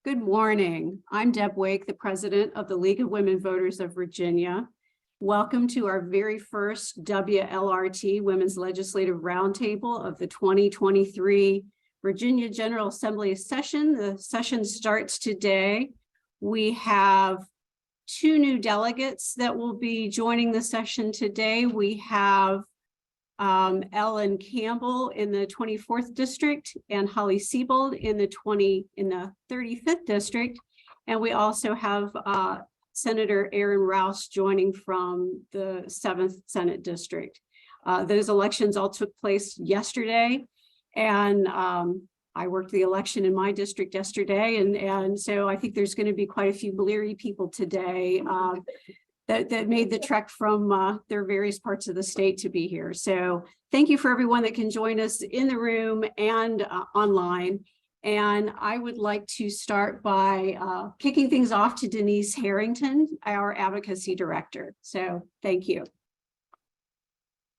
Good morning. I'm Deb Wake, the president of the League of Women Voters of Virginia. Welcome to our very first WLRT Women's Legislative Roundtable of the 2023 Virginia General Assembly session. The session starts today. We have two new delegates that will be joining the session today. We have Ellen Campbell in the 24th district and Holly Siebold in the 35th district. And we also have Senator Aaron Rouse joining from the 7th Senate district. Those elections all took place yesterday, and I worked the election in my district yesterday, and so I think there's going to be quite a few Bleary people today that made the trek from their various parts of the state to be here. So thank you for everyone that can join us in the room and online. And I would like to start by kicking things off to Denise Harrington, our advocacy director. So thank you.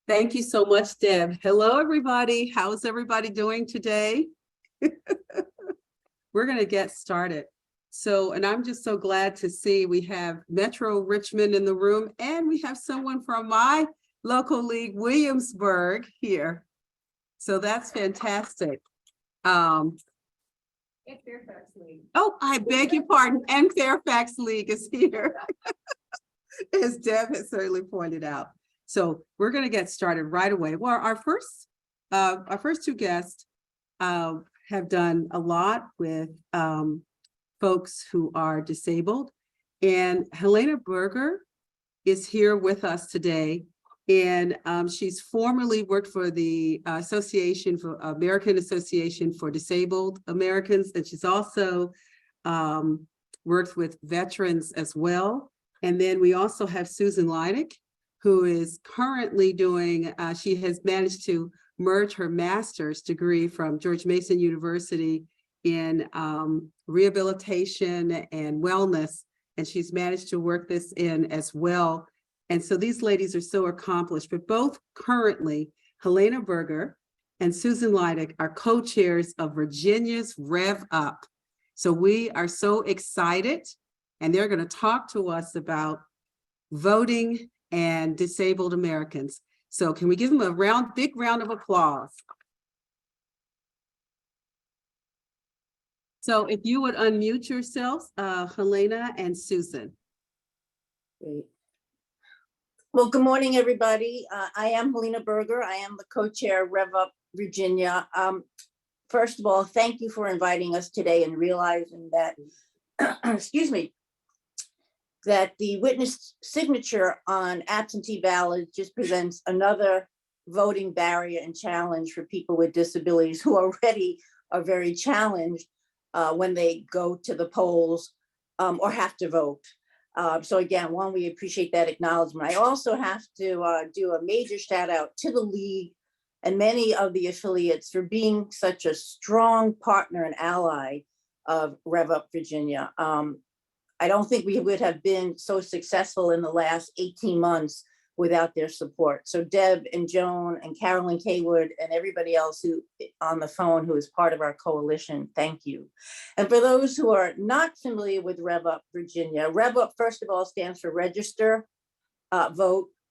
Thank you so much, Deb. Hello, everybody. How's everybody doing today? We're going to get started. So, and I'm just so glad to see we have Metro Richmond in the room, and we have someone from my local league, Williamsburg, here. So that's fantastic. And Fairfax League. Oh, I beg your pardon. And Fairfax League is here, as Deb has certainly pointed out. So we're going to get started right away. Well, our first two guests have done a lot with folks who are disabled, and Helena Berger is here with us today, and she's formerly worked for the American Association for Disabled Americans, and she's also worked with veterans as well. And then we also have Susan Lydick, who is currently doing, she has managed to merge her master's degree from George Mason University in rehabilitation and wellness, and she's managed to work this in as well. And so these ladies are so accomplished, but both currently, Helena Berger and Susan Lydick are co-chairs of Virginia's REVUp. So we are so excited, and they're going to talk to us about voting and disabled Americans. So can we give them a big round of applause? So if you would unmute yourselves, Helena and Susan. Great. Well, good morning, everybody. I am Helena Berger. I am the co-chair of REVUp Virginia. First of all, thank you for inviting us today and realizing that, excuse me, that the witness signature on absentee ballots just presents another voting barrier and challenge for people with disabilities who already are very challenged when they go to the polls or have to vote. So again, one, we appreciate that acknowledgement. I also have to do a major shout out to the league and many of the affiliates for being such a strong partner and ally of REVUp Virginia. I don't think we would have been so successful in the last 18 months without their support. So Deb and Joan and Carolyn Kaywood and everybody else who on the phone who is part of our coalition, thank you. And for those who are not familiar with REVUp Virginia, REVUp, first of all, stands for Register, Register,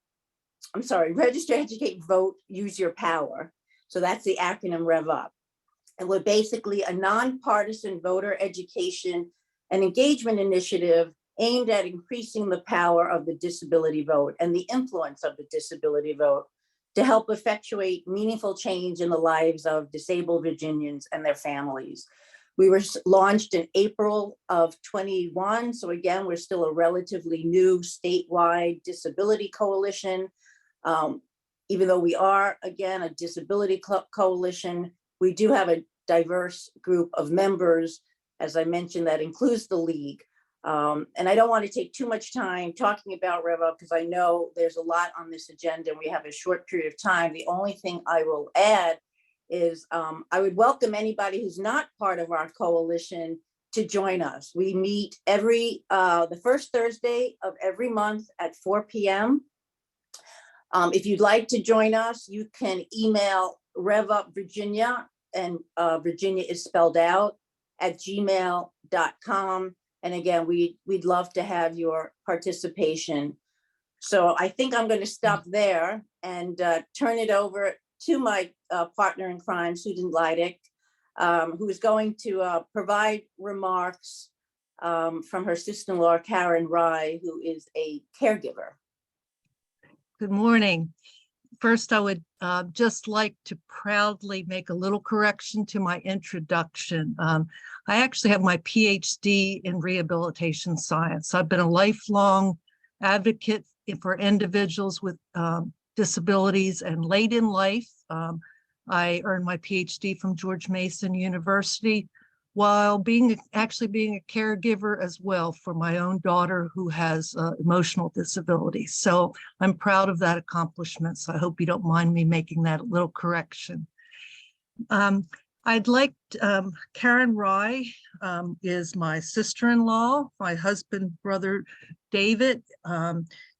Educate, Vote, Use Your Power. So that's the acronym REVUp. And we're basically a nonpartisan voter education and engagement initiative aimed at increasing the power of the disability vote and the influence of the disability vote to help effectuate meaningful change in the lives of disabled Virginians and their families. We were launched in April of 21. So again, we're still a relatively new statewide disability coalition. Even though we are, again, a disability coalition, we do have a diverse group of members, as I mentioned, that includes the league. And I don't want to take too much time talking about REVUp because I know there's a lot on this agenda and we have a short period of time. The only thing I will add is I would welcome anybody who's not part of our coalition to join us. We meet the first Thursday of every month at 4 p.m. If you'd like to join us, you can email REVUp Virginia, and Virginia is spelled out, at gmail.com. vote.com. And again, we'd love to have your participation. So I think I'm going to stop there and turn it over to my partner in crime, Susan Lydick, who is going to provide remarks from her sister-in-law, Karen Rye, who is a caregiver. Good morning. First, I would just like to proudly make a little correction to my introduction. I actually have my PhD in rehabilitation science. I've been a lifelong advocate for individuals with disabilities, and late in life, I earned my PhD from George Mason University while actually being a caregiver as well for my own daughter who has emotional disabilities. So I'm proud of that accomplishment. So I hope you don't mind me making that little correction. I'd like, Karen Rye is my sister-in-law. My husband, brother David,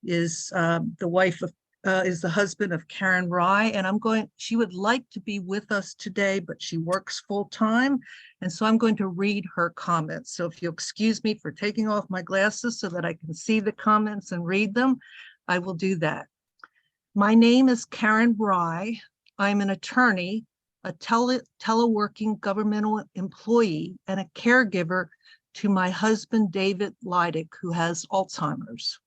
is the husband of Karen Rye, and she would like to be with us today, but she works full-time. And so I'm going to read her comments. So if you'll excuse me for taking off my glasses so that I can see the comments and read them, I will do that. My name is Karen Rye. I'm an attorney, a teleworking governmental employee, and a caregiver to my husband, David Lydick, who has Alzheimer's.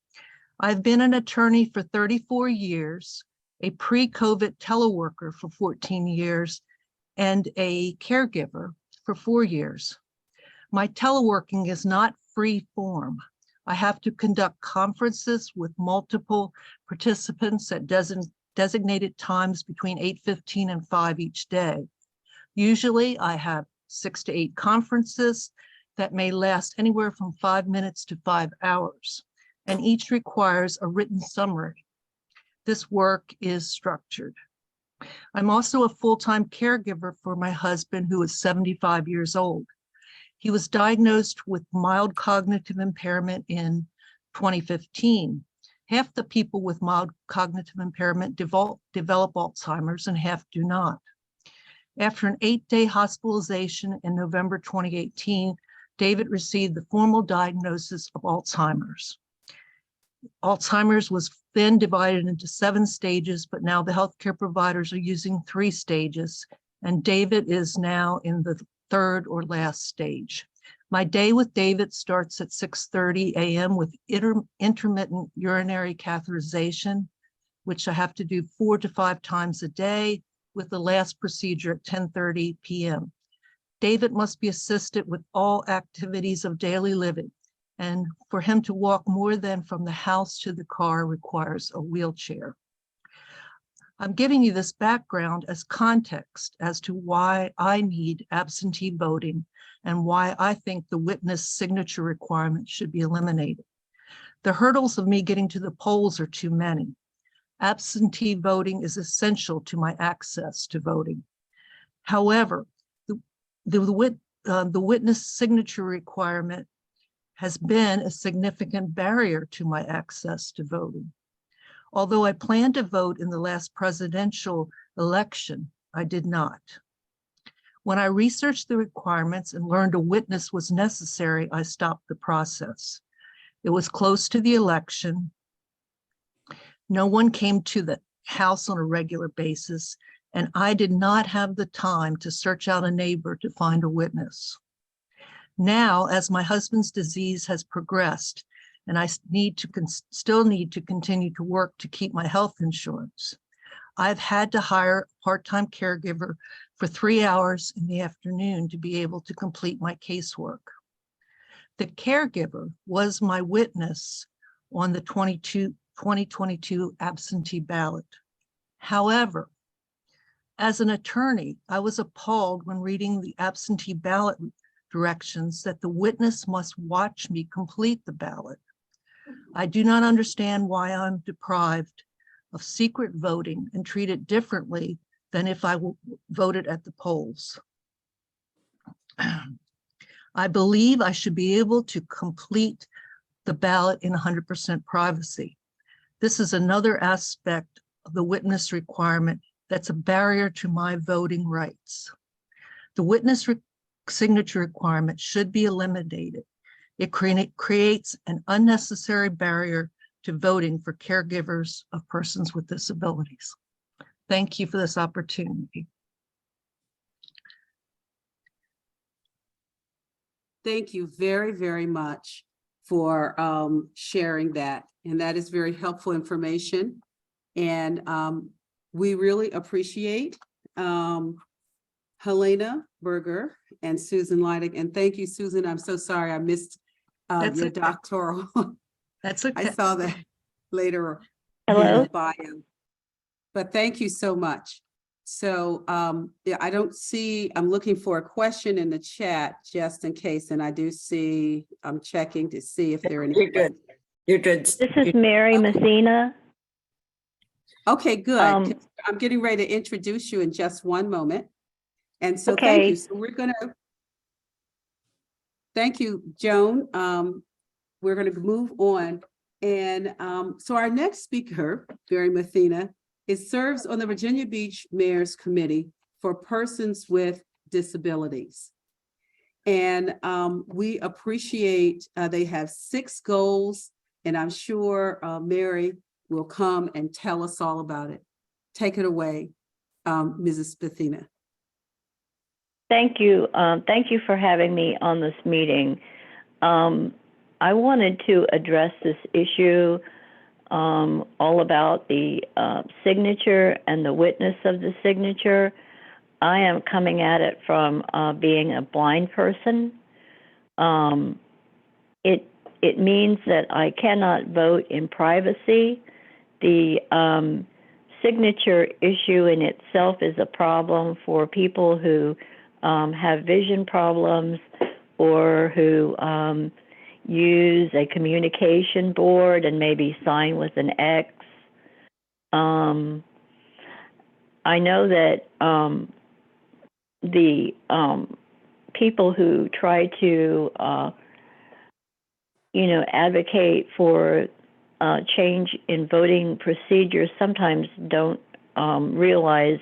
I've been an attorney for 34 years, a pre-COVID teleworker for 14 years, and a caregiver for 4 years. My teleworking is not free form. I have to conduct conferences with multiple participants at designated times between 8:15 and 5 each day. Usually I have 6 to 8 conferences that may last anywhere from 5 minutes to 5 hours, and each requires a written summary. This work is structured. I'm also a full-time caregiver for my husband, who is 75 years old. He was diagnosed with mild cognitive impairment in 2015. Half the people with mild cognitive impairment develop Alzheimer's and half do not. After an 8-day hospitalization in November 2018, David received the formal diagnosis of Alzheimer's. Alzheimer's was then divided into 7 stages, but now the healthcare providers are using 3 stages, and David is now in the 3rd or last stage. My day with David starts at 6:30 a.m. with intermittent urinary catheterization, which I have to do 4 to 5 times a day, with the last procedure at 10:30 p.m. David must be assisted with all activities of daily living, and for him to walk more than from the house to the car requires a wheelchair. I'm giving you this background as context as to why I need absentee voting and why I think the witness signature requirement should be eliminated. The hurdles of me getting to the polls are too many. Absentee voting is essential to my access to voting. However, the witness signature requirement has been a significant barrier to my access to voting. Although I planned to vote in the last presidential election, I did not. When I researched the requirements and learned a witness was necessary, I stopped the process. It was close to the election. No one came to the house on a regular basis, and I did not have the time to search out a neighbor to find a witness. Now, as my husband's disease has progressed, and I still need to continue to work to keep my health insurance, I've had to hire a part-time caregiver for 3 hours in the afternoon to be able to complete my casework. The caregiver was my witness on the 2022 absentee ballot. However, as an attorney, I was appalled when reading the absentee ballot directions that the witness must watch me complete the ballot. I do not understand why I'm deprived of secret voting and treated differently than if I voted at the polls. I believe I should be able to complete the ballot in 100% privacy. This is another aspect of the witness requirement that's a barrier to my voting rights. The witness signature requirement should be eliminated. It creates an unnecessary barrier to voting for caregivers of persons with disabilities. Thank you for this opportunity. Thank you very, very much for sharing that. And that is very helpful information. And we really appreciate Helena, Berger, and Susan Lydick. And thank you, Susan. I'm so sorry I missed That's your okay. doctoral. That's okay. I saw that later Hello? in the bio. But thank you so much. So yeah, I don't see, I'm looking for a question in the chat just in case, and I do see, I'm checking to see if there are any. You're good. You're good. This is Mary Mathena. Okay, good. Um, I'm getting ready to introduce you in just one moment. And so thank you. Okay. So thank you, Joan. We're gonna move on. And so our next speaker, Mary Mathena, serves on the Virginia Beach Mayor's Committee for Persons with Disabilities. And we appreciate, they have 6 goals, and I'm sure Mary will come and tell us all about it. Take it away, Mrs. Mathena. Thank you. Thank you for having me on this meeting. I wanted to address this issue all about the signature and the witness of the signature. I am coming at it from being a blind person. It means that I cannot vote in privacy. The signature issue in itself is a problem for people who have vision problems or who use a communication board and maybe sign with an X. I know that the people who try to, advocate for change in voting procedures sometimes don't realize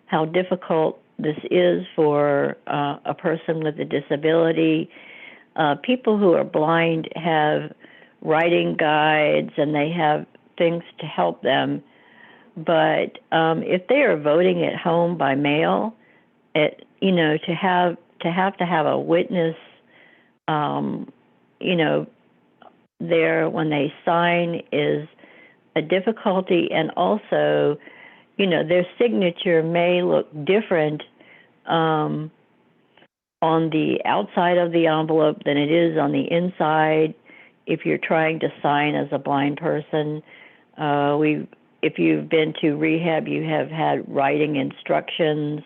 how difficult this is for a person with a disability. People who are blind have writing guides and they have things to help them. But if they are voting at home by mail, to have a witness, there when they sign is a difficulty, and also, their signature may look different on the outside of the envelope than it is on the inside if you're trying to sign as a blind person. If you've been to rehab, you have had writing instructions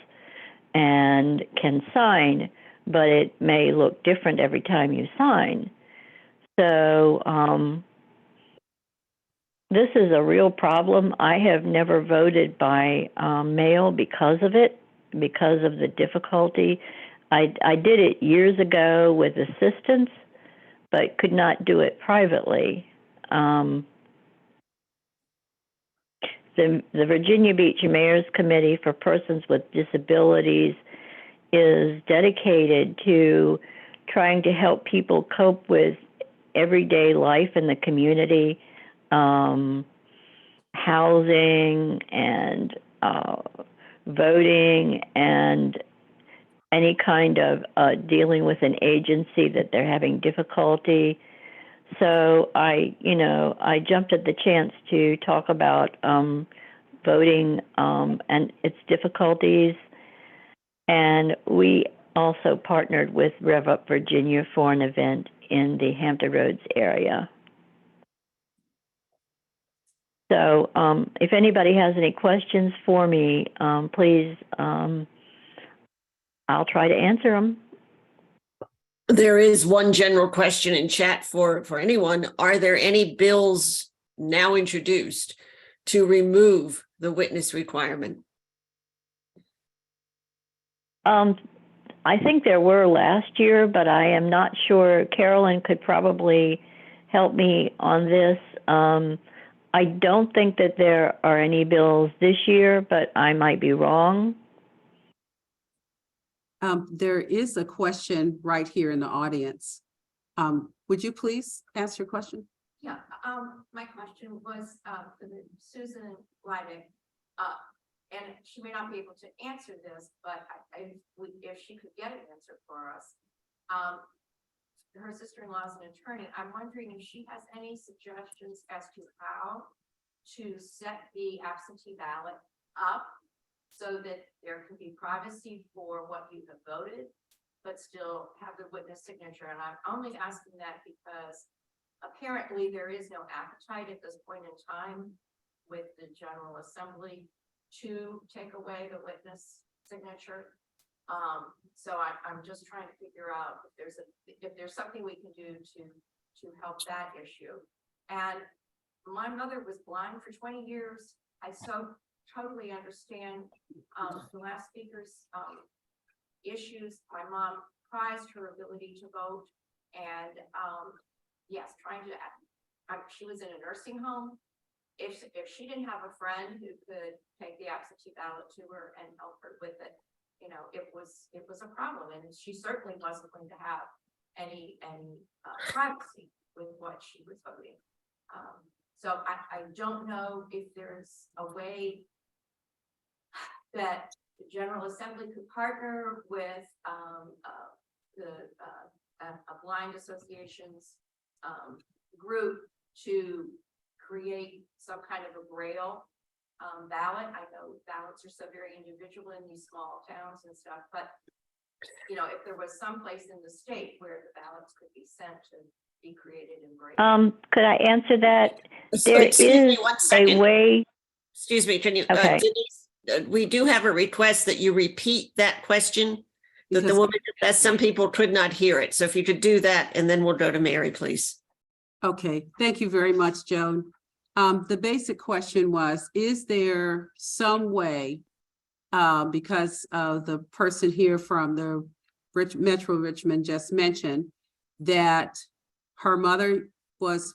and can sign, but it may look different every time you sign. So this is a real problem. I have never voted by mail because of it, because of the difficulty. I did it years ago with assistance, but could not do it privately. The Virginia Beach Mayor's Committee for Persons with Disabilities is dedicated to trying to help people cope with everyday life in the community, housing and voting and any kind of dealing with an agency that they're having difficulty. So I jumped at the chance to talk about voting and its difficulties. And we also partnered with REVUp Virginia for an event in the Hampton Roads area. So if anybody has any questions for me, please, I'll try to answer them. There is one general question in chat for anyone. Are there any bills now introduced to remove the witness requirement? I think there were last year, but I am not sure. Carolyn could probably help me on this. I don't think that there are any bills this year, but I might be wrong. There is a question right here in the audience. Would you please ask your question? Yeah, my question was, for Susan Lydick, and she may not be able to answer this, but if she could get an answer for us. Her sister-in-law is an attorney. I'm wondering if she has any suggestions as to how to set the absentee ballot up so that there can be privacy for what you have voted, but still have the witness signature. And I'm only asking that because apparently there is no appetite at this point in time with the General Assembly to take away the witness signature. So I'm just trying to figure out if there's something we can do to help that issue. And my mother was blind for 20 years. I so totally understand the last speaker's issues. My mom prized her ability to vote, and yes, she was in a nursing home. If she didn't have a friend who could take the absentee ballot to her and help her with it, you know, it was a problem, and she certainly wasn't going to have any privacy with what she was voting. So I don't know if there's a way that the General Assembly could partner with a blind association's group to create some kind of a Braille ballot. I know ballots are so very individual in these small towns and stuff, but you know, if there was some place in the state where the ballots could be sent to be created in Braille. Could I answer that? So, There excuse is me 1 second. a way. Excuse me, can you, Okay. Denise, we do have a request that you repeat that question. That the Because- woman, that some people could not hear it. So if you could do that, and then we'll go to Mary, please. Okay, thank you very much, Joan. The basic question was, is there some way, because the person here from the Metro Richmond just mentioned that her mother was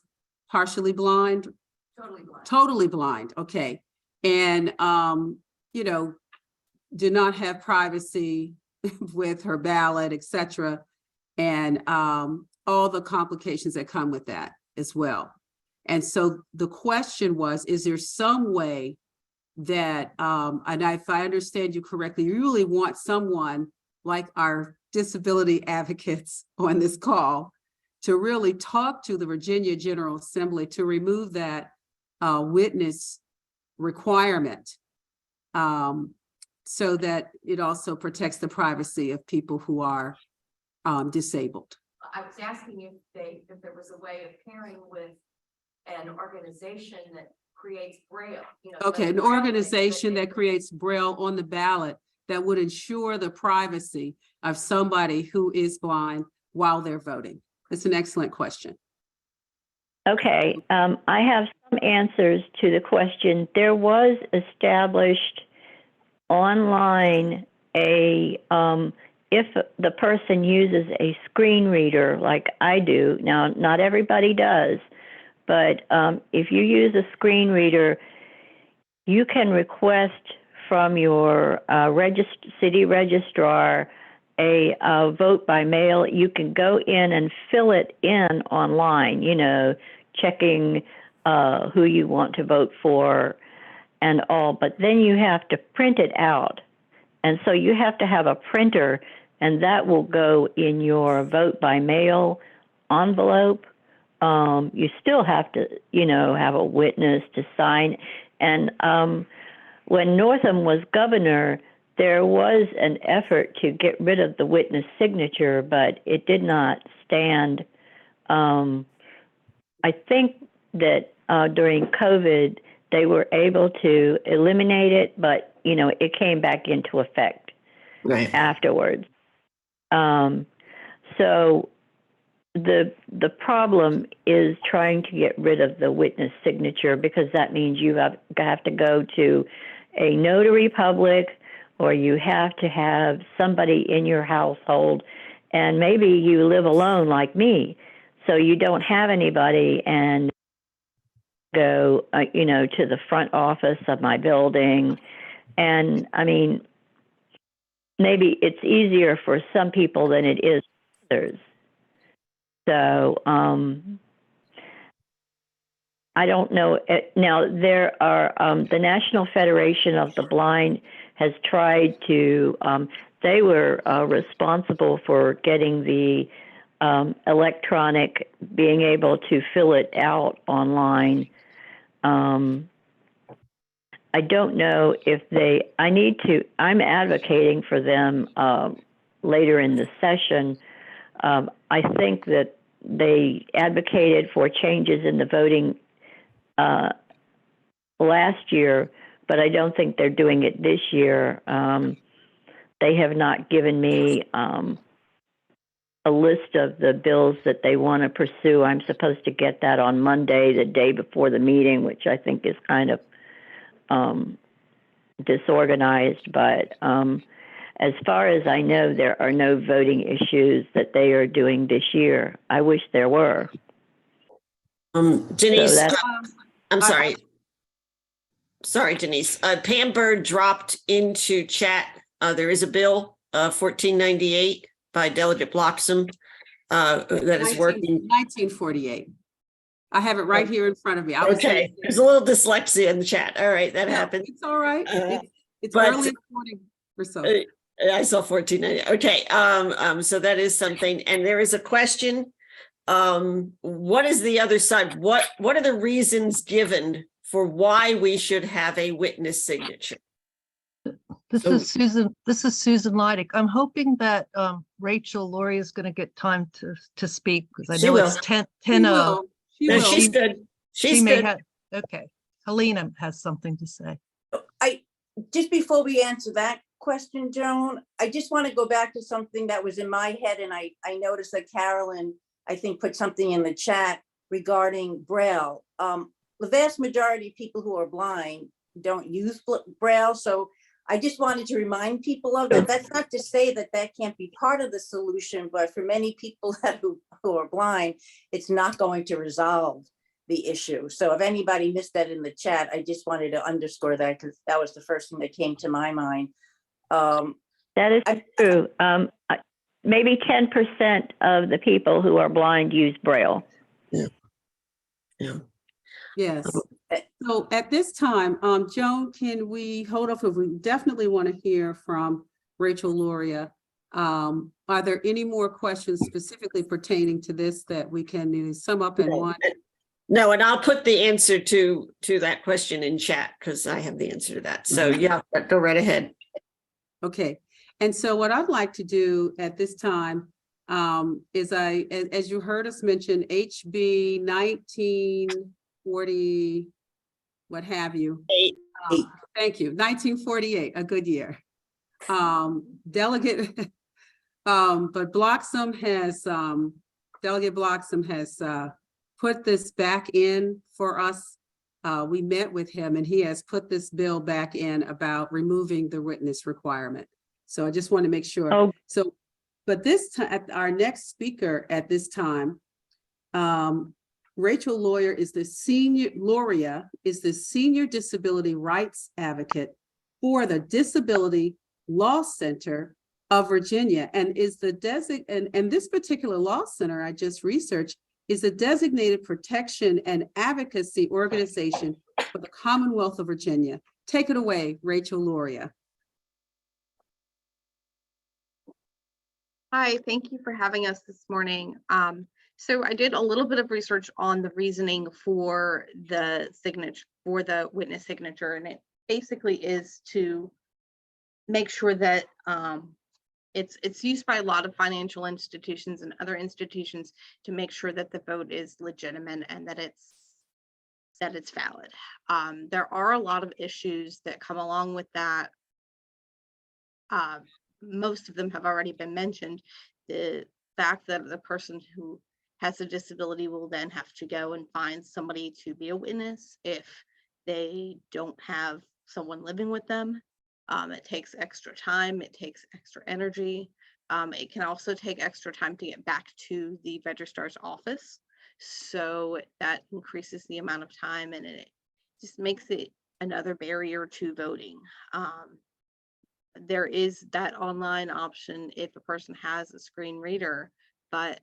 partially blind, Totally blind. totally blind, okay. And, you know, did not have privacy with her ballot, etc. And all the complications that come with that as well. And so the question was, is there some way that, and if I understand you correctly, you really want someone like our disability advocates on this call to really talk to the Virginia General Assembly to remove that witness requirement, so that it also protects the privacy of people who are disabled. I was asking if there was a way of pairing with an organization that creates Braille. You know, Okay, an Braille thing, organization but that creates Braille on the ballot that would ensure the privacy of somebody who is blind while they're voting. It's an excellent question. Okay, I have some answers to the question. There was established online if the person uses a screen reader like I do, now not everybody does, but if you use a screen reader, you can request from your city registrar a vote by mail. You can go in and fill it in online, you know, checking who you want to vote for and all, but then you have to print it out. And so you have to have a printer, and that will go in your vote by mail envelope. You still have to, you know, have a witness to sign. And when Northam was governor, there was an effort to get rid of the witness signature, but it did not stand. I think that during COVID, they were able to eliminate it, but, you know, it came back into effect afterwards. So the problem is trying to get rid of the witness signature, because that means you have to go to a notary public, or you have to have somebody in your household, and maybe you live alone like me, so you don't have anybody, and go, you know, to the front office of my building. And I mean, maybe it's easier for some people than it is for others. So I don't know. Now, there are the National Federation of the Blind has tried to, they were responsible for getting the electronic, being able to fill it out online. I don't know if I'm advocating for them later in the session. I think that they advocated for changes in the voting last year, but I don't think they're doing it this year. They have not given me a list of the bills that they want to pursue. I'm supposed to get that on Monday, the day before the meeting, which I think is kind of disorganized, but as far as I know, there are no voting issues that they are doing this year. I wish there were. Denise, So I'm sorry. Sorry, Denise. Pam Bird dropped into chat. There is a bill, 1498 by Delegate Bloxham that is working. 1948. I have it right here in front of me. I was Okay, gonna there's a little dyslexia in the chat. All right, that happened. It's all right. It's but- early morning or so. I saw 1490. Okay, so that is something. And there is a question. What is the other side? What are the reasons given for why we should have a witness signature? This is Susan Lydick. I'm hoping that Rachel Loria is going to get time to speak, because I She know will. it's 10. She will. She No, will. she's good. She She's may good. have. Okay, Helena has something to say. Just before we answer that question, Joan, I just want to go back to something that was in my head, and I noticed that Carolyn, I think, put something in the chat regarding Braille. The vast majority of people who are blind don't use Braille, so I just wanted to remind people of that. That's not to say that that can't be part of the solution, but for many people who are blind, it's not going to resolve the issue. So if anybody missed that in the chat, I just wanted to underscore that, because that was the first thing that came to my mind. that is true. Maybe 10% of the people who are blind use Braille. Yeah. Yes. So at this time, Joan, can we hold off? If we definitely want to hear from Rachel Loria. Are there any more questions specifically pertaining to this that we can sum up in one? No, and I'll put the answer to that question in chat, because I have the answer to that. So yeah, go right ahead. Okay. And so what I'd like to do at this time is as you heard us mention, HB 1940, what have you. Thank you, 1948, a good year. Delegate, but Bloxham has, Delegate Bloxham has put this back in for us. We met with him and he has put this bill back in about removing the witness requirement. So I just want to make sure. Oh. So, but this time, our next speaker at this time, Rachel Loria is the senior disability rights advocate for the Disability Law Center of Virginia, and is the and this particular law center I just researched is a designated protection and advocacy organization for the Commonwealth of Virginia. Take it away, Rachel Loria. Hi, thank you for having us this morning. So I did a little bit of research on the reasoning for the signature, for the witness signature, and it basically is to make sure that it's used by a lot of financial institutions and other institutions to make sure that the vote is legitimate and that it's valid. There are a lot of issues that come along with that. Most of them have already been mentioned. The fact that the person who has a disability will then have to go and find somebody to be a witness if they don't have someone living with them. It takes extra time, it takes extra energy. It can also take extra time to get back to the registrar's office. So that increases the amount of time, and it just makes it another barrier to voting. there is that online option if a person has a screen reader, but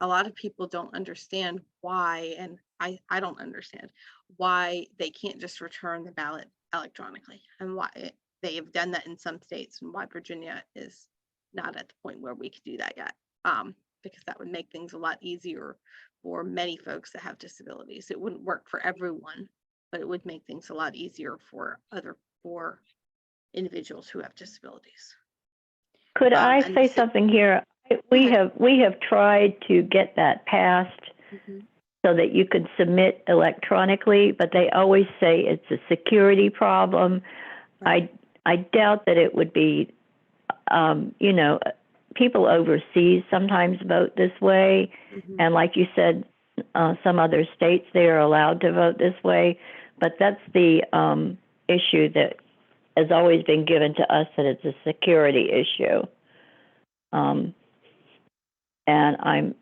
a lot of people don't understand why, and I don't understand why they can't just return the ballot electronically, and why they have done that in some states, and why Virginia is not at the point where we could do that yet. Because that would make things a lot easier for many folks that have disabilities. It wouldn't work for everyone, but it would make things a lot easier for individuals who have disabilities. Could I and say so- something here? We have tried to get that passed so that you could submit electronically, but they always say it's a security problem. Right. I doubt that it would be, you know, people overseas sometimes vote this way. And like you said, some other states, they are allowed to vote this way. But that's the issue that has always been given to us, that it's a security issue. And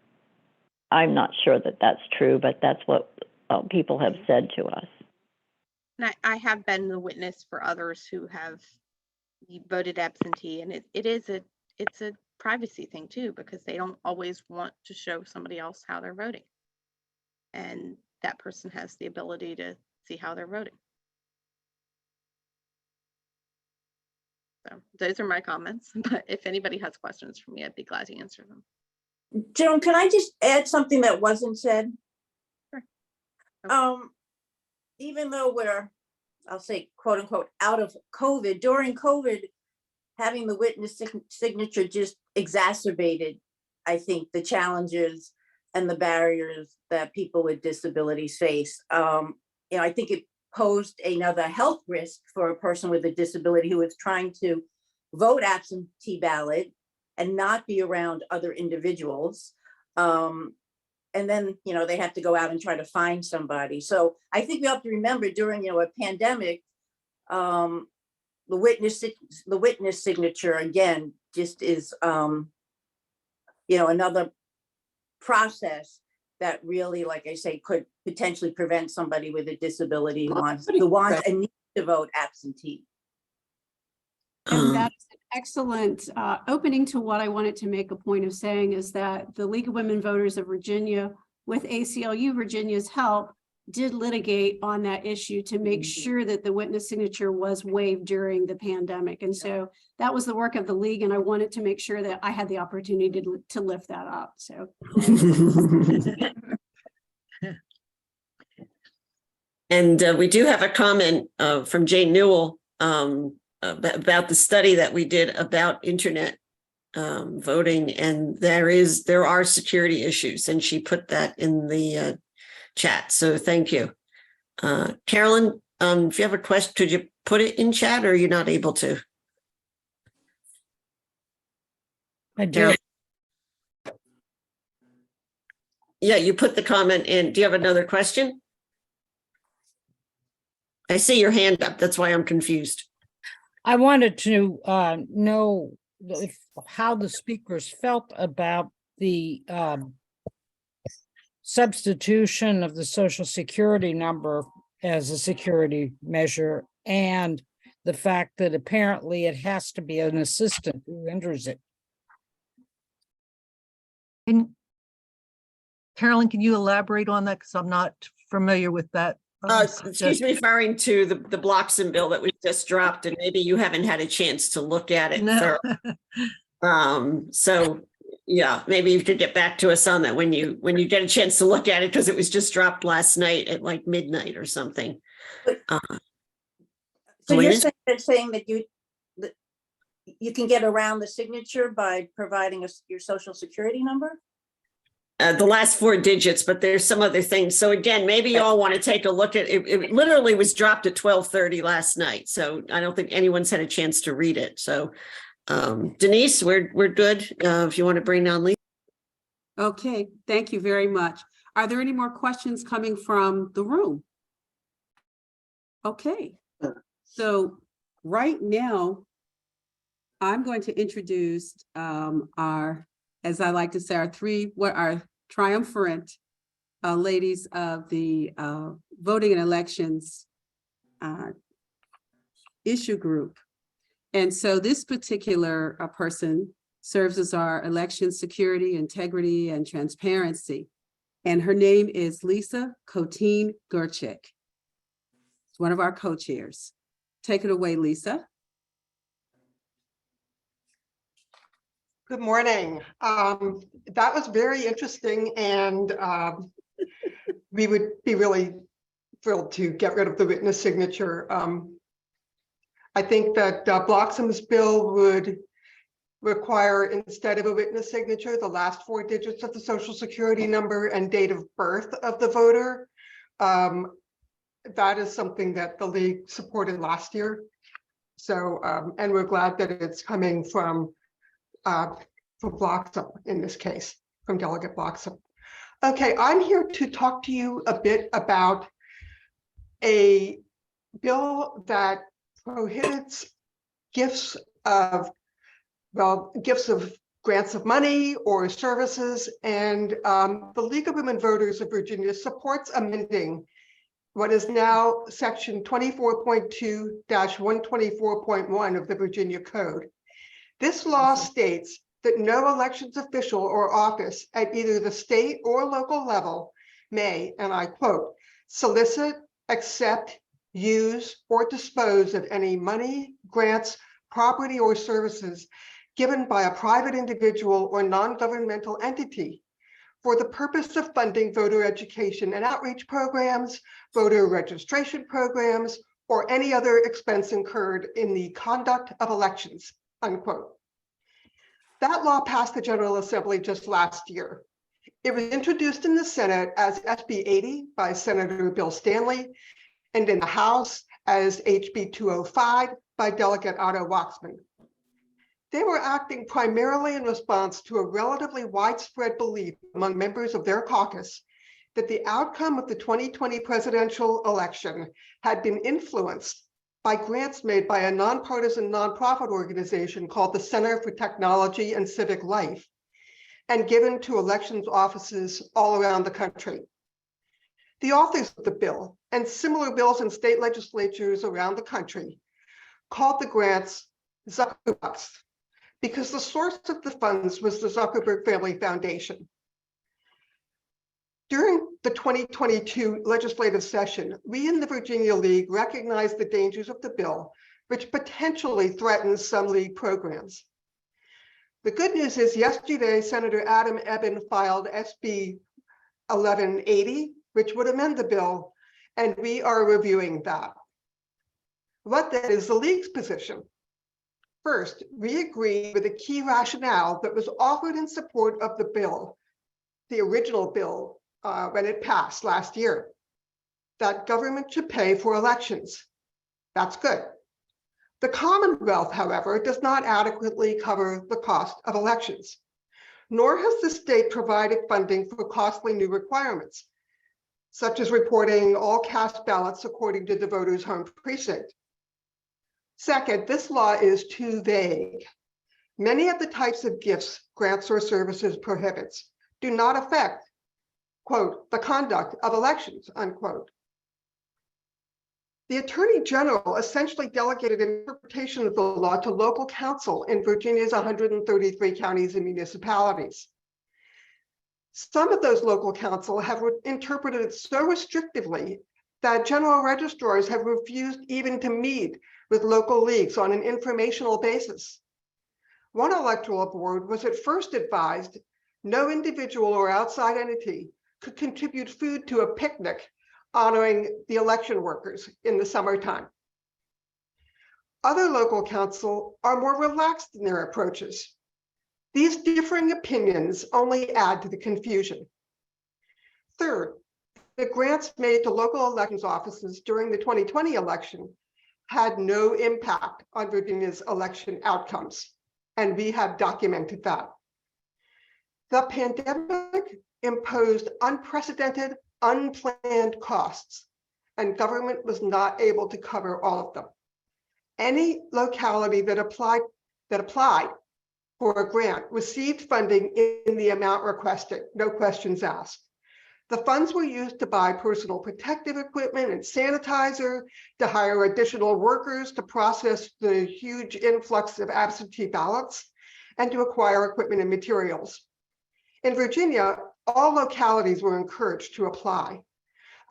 I'm not sure that that's true, but that's what people have said to us. And I have been the witness for others who have voted absentee, and it's a privacy thing too, because they don't always want to show somebody else how they're voting. And that person has the ability to see how they're voting. So those are my comments, but if anybody has questions for me, I'd be glad to answer them. Joan, can I just add something that wasn't said? Sure. Even though we're, I'll say, quote unquote, out of COVID, during COVID, having the witness signature just exacerbated, I think, the challenges and the barriers that people with disabilities face. You know, I think it posed another health risk for a person with a disability who is trying to vote absentee ballot and not be around other individuals. And then, you know, they have to go out and try to find somebody. So I think we have to remember during, you know, a pandemic, the witness signature, again, just is, you know, another process that really, like I say, could potentially prevent somebody with a disability who wants and needs to vote absentee. And that's an excellent opening to what I wanted to make a point of saying, is that the League of Women Voters of Virginia, with ACLU Virginia's help, did litigate on that issue to make sure that the witness signature was waived during the pandemic. And so that was the work of the league, and I wanted to make sure that I had the opportunity to lift that up. So. And we do have a comment from Jane Newell about the study that we did about internet voting, and there are security issues, and she put that in the chat. So thank you. Carolyn, if you have a question, could you put it in chat, or are you not able to? I do. Yeah, you put the comment in. Do you have another question? I see your hand up. That's why I'm confused. I wanted to know how the speakers felt about the substitution of the Social Security number as a security measure, and the fact that apparently it has to be an assistant who enters it. And Carolyn, can you elaborate on that? Because I'm not familiar with that. Excuse me, referring to the Bloxham bill that we just dropped, and maybe you haven't had a chance to look at it. No. So yeah, maybe you could get back to us on that when you get a chance to look at it, because it was just dropped last night at like midnight or something. So you're saying that you can get around the signature by providing your social security number? The last 4 digits, but there's some other things. So again, maybe you all want to take a look at it. It literally was dropped at 12:30 last night. So I don't think anyone's had a chance to read it. So Denise, we're good. If you want to bring on Lee. Okay, thank you very much. Are there any more questions coming from the room? Okay, so right now, I'm going to introduce our, as I like to say, our triumphant ladies of the voting and elections issue group. And so this particular person serves as our election security, integrity, and transparency. And her name is Lisa Koteen Gerchick. It's one of our co-chairs. Take it away, Lisa. Good morning. That was very interesting, and we would be really thrilled to get rid of the witness signature. I think that Bloxham's bill would require, instead of a witness signature, the last 4 digits of the social security number and date of birth of the voter. That is something that the league supported last year. So, and we're glad that it's coming from Bloxham in this case, from Delegate Bloxham. Okay, I'm here to talk to you a bit about a bill that prohibits gifts of grants of money or services, and the League of Women Voters of Virginia supports amending what is now section 24.2-124.1 of the Virginia Code. This law states that no elections official or office at either the state or local level may, and I quote, solicit, accept, use, or dispose of any money, grants, property, or services given by a private individual or non-governmental entity for the purpose of funding voter education and outreach programs, voter registration programs, or any other expense incurred in the conduct of elections, unquote. That law passed the General Assembly just last year. It was introduced in the Senate as SB 80 by Senator Bill Stanley, and in the House as HB 205 by Delegate Otto Waxman. They were acting primarily in response to a relatively widespread belief among members of their caucus that the outcome of the 2020 presidential election had been influenced by grants made by a nonpartisan nonprofit organization called the Center for Technology and Civic Life, and given to elections offices all around the country. The authors of the bill, and similar bills in state legislatures around the country, called the grants Zuckerbucks, because the source of the funds was the Zuckerberg Family Foundation. During the 2022 legislative session, we in the Virginia League recognized the dangers of the bill, which potentially threatens some league programs. The good news is yesterday, Senator Adam Ebbin filed SB 1180, which would amend the bill, and we are reviewing that. What then is the league's position? First, we agree with the key rationale that was offered in support of the bill, the original bill, when it passed last year, that government should pay for elections. That's good. The Commonwealth, however, does not adequately cover the cost of elections, nor has the state provided funding for costly new requirements, such as reporting all cast ballots according to the voter's home precinct. Second, this law is too vague. Many of the types of gifts, grants, or services prohibits do not affect, quote, the conduct of elections, unquote. The Attorney General essentially delegated interpretation of the law to local counsel in Virginia's 133 counties and municipalities. Some of those local counsel have interpreted it so restrictively that general registrars have refused even to meet with local leagues on an informational basis. One electoral board was at first advised no individual or outside entity could contribute food to a picnic honoring the election workers in the summertime. Other local council are more relaxed in their approaches. These differing opinions only add to the confusion. Third, the grants made to local elections offices during the 2020 election had no impact on Virginia's election outcomes, and we have documented that. The pandemic imposed unprecedented, unplanned costs, and government was not able to cover all of them. Any locality that applied for a grant received funding in the amount requested, no questions asked. The funds were used to buy personal protective equipment and sanitizer, to hire additional workers to process the huge influx of absentee ballots, and to acquire equipment and materials. In Virginia, all localities were encouraged to apply.